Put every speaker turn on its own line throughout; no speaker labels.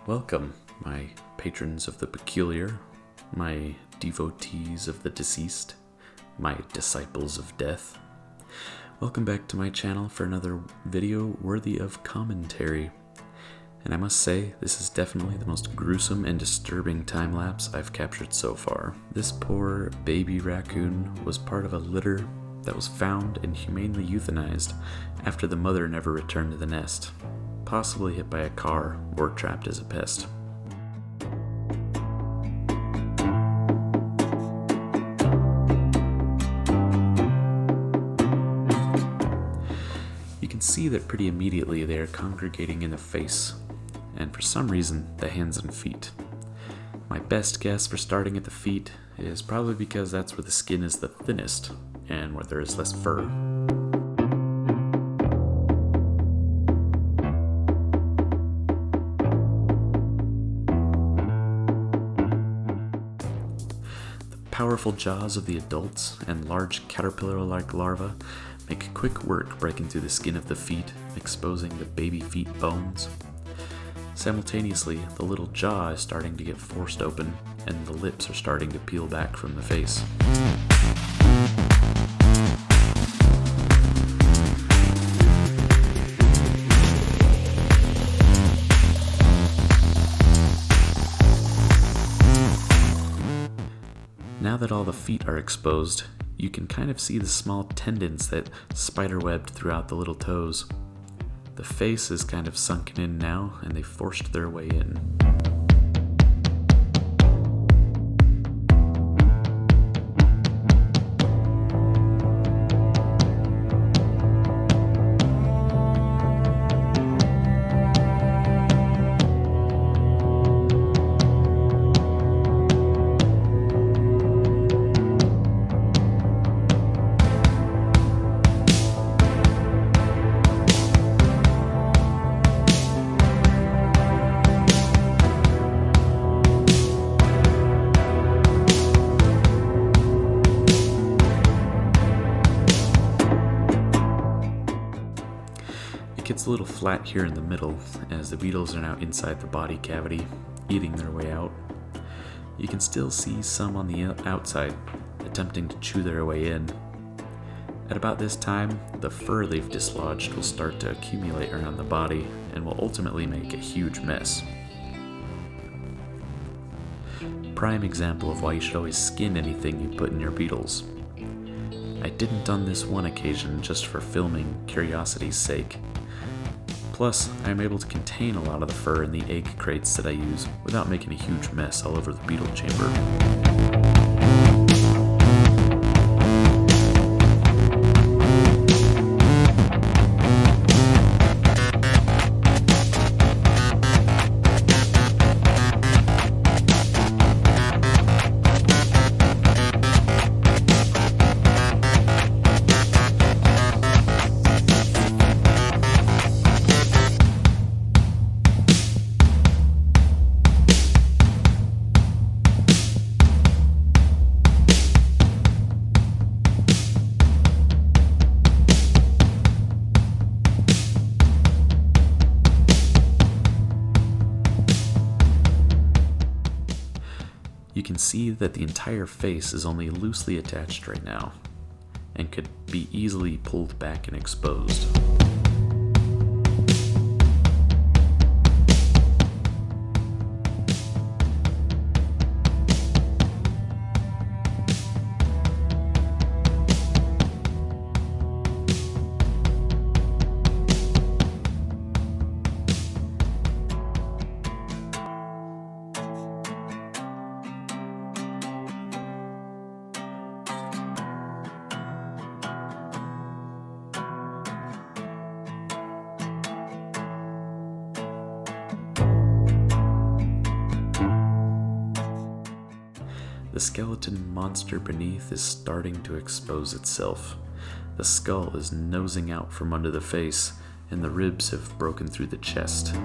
Welcome, my patrons of the peculiar, my devotees of the deceased, my disciples of death. Welcome back to my channel for another video worthy of commentary. And I must say, this is definitely the most gruesome and disturbing time-lapse I've captured so far. This poor baby raccoon was part of a litter that was found and humanely euthanized after the mother never returned to the nest, possibly hit by a car or trapped as a pest. You can see that pretty immediately they are congregating in the face, and for some reason the hands and feet. My best guess for starting at the feet is probably because that's where the skin is the thinnest and where there is less fur. The powerful jaws of the adults and large caterpillar-like larvae make quick work breaking through the skin of the feet, exposing the baby feet bones. Simultaneously, the little jaw is starting to get forced open, and the lips are starting to peel back from the face. Now that all the feet are exposed, you can kind of see the small tendons that spiderwebbed throughout the little toes. The face is kind of sunken in now, and they forced their way in. It gets a little flat here in the middle, as the beetles are now inside the body cavity, eating their way out. You can still see some on the outside, attempting to chew their way in. At about this time, the fur they've dislodged will start to accumulate around the body, and will ultimately make a huge mess. Prime example of why you should always skin anything you put in your beetles. I didn't on this one occasion just for filming curiosity's sake. Plus, I am able to contain a lot of the fur in the egg crates that I use without making a huge mess all over the beetle chamber. You can see that the entire face is only loosely attached right now, and could be easily pulled back and exposed. The skeleton monster beneath is starting to expose itself. The skull is nosing out from under the face, and the ribs have broken through the chest.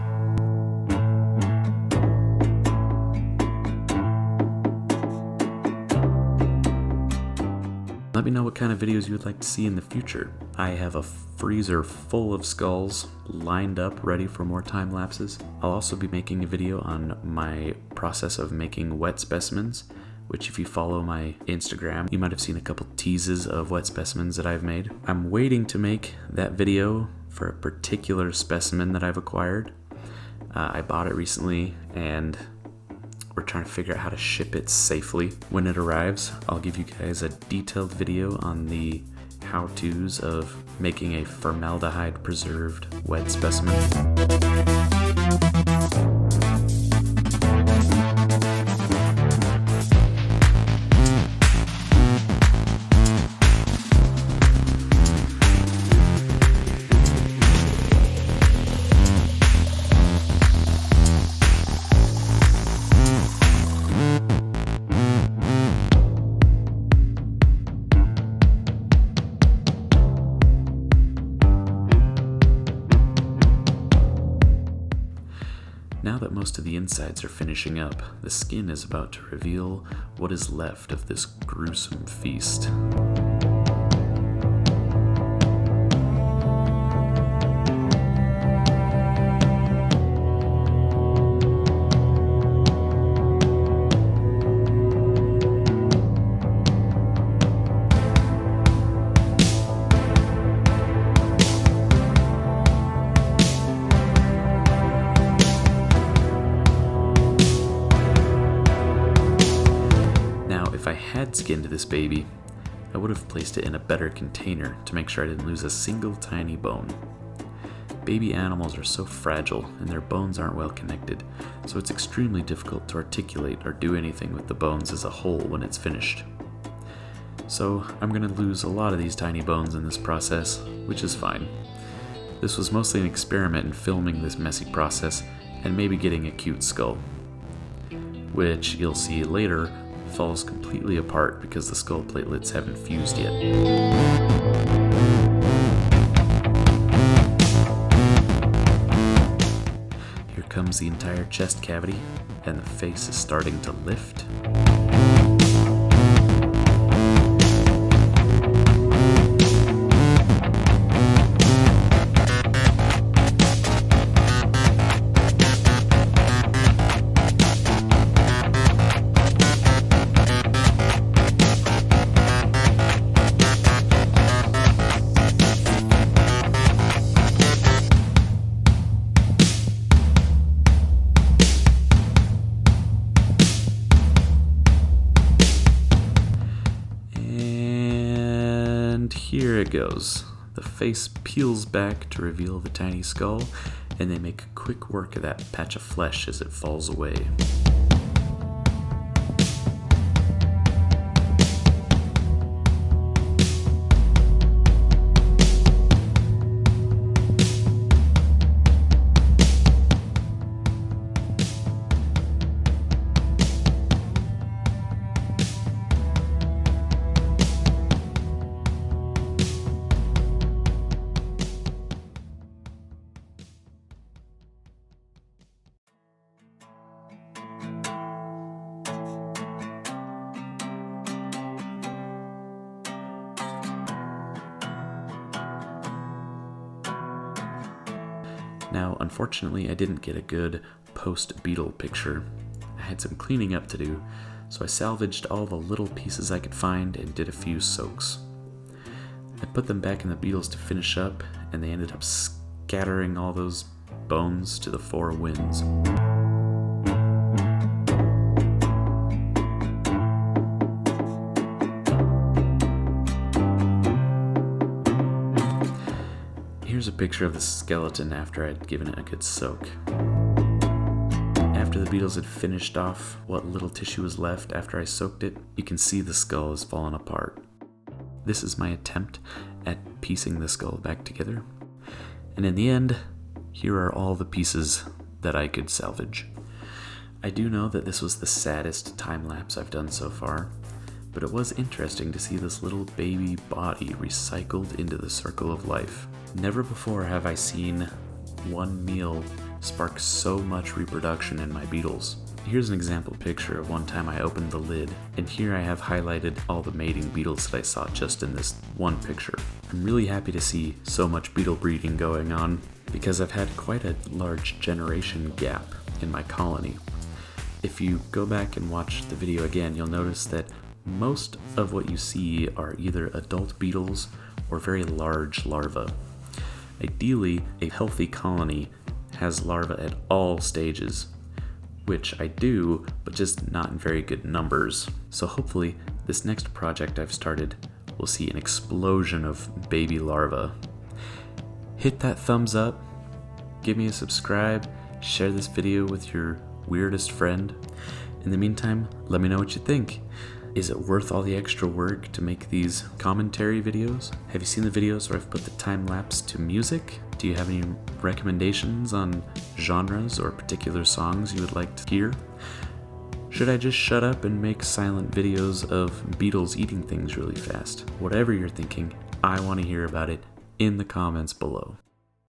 Let me know what kind of videos you would like to see in the future. I have a freezer full of skulls lined up ready for more time lapses. I'll also be making a video on my process of making wet specimens, which if you follow my Instagram, you might have seen a couple teases of wet specimens that I've made. I'm waiting to make that video for a particular specimen that I've acquired. I bought it recently and we're trying to figure out how to ship it safely. When it arrives, I'll give you guys a detailed video on the how-tos of making a formaldehyde preserved wet specimen. Now that most of the insides are finishing up, the skin is about to reveal what is left of this gruesome feast. If I had skinned this baby, I would have placed it in a better container to make sure I didn't lose a single tiny bone. Baby animals are so fragile and their bones aren't well connected, so it's extremely difficult to articulate or do anything with the bones as a whole when it's finished. So I'm going to lose a lot of these tiny bones in this process, which is fine. This was mostly an experiment in filming this messy process and maybe getting a cute skull, which you'll see later falls completely apart because the skull platelets haven't fused yet. Here comes the entire chest cavity, and the face is starting to lift. Here it goes. The face peels back to reveal the tiny skull, and they make quick work of that patch of flesh as it falls away. Now, unfortunately, I didn't get a good post-beetle picture. I had some cleaning up to do, so I salvaged all the little pieces I could find and did a few soaks. I put them back in the beetles to finish up, and they ended up scattering all those bones to the four winds. Here's a picture of the skeleton after I'd given it a good soak. After the beetles had finished off what little tissue was left after I soaked it, you can see the skull has fallen apart. This is my attempt at piecing the skull back together. And in the end, here are all the pieces that I could salvage. I do know that this was the saddest time lapse I've done so far, but it was interesting to see this little baby body recycled into the circle of life. Never before have I seen one meal spark so much reproduction in my beetles. Here's an example picture of one time I opened the lid, and here I have highlighted all the mating beetles that I saw just in this one picture. I'm really happy to see so much beetle breeding going on, because I've had quite a large generation gap in my colony. If you go back and watch the video again, you'll notice that most of what you see are either adult beetles or very large larvae. Ideally, a healthy colony has larvae at all stages, which I do, but just not in very good numbers. So hopefully, this next project I've started will see an explosion of baby larvae. Hit that thumbs up, give me a subscribe, share this video with your weirdest friend. In the meantime, let me know what you think. Is it worth all the extra work to make these commentary videos? Have you seen the videos where I've put the time lapse to music? Do you have any recommendations on genres or particular songs you would like to hear? Should I just shut up and make silent videos of beetles eating things really fast? Whatever you're thinking, I want to hear about it in the comments below.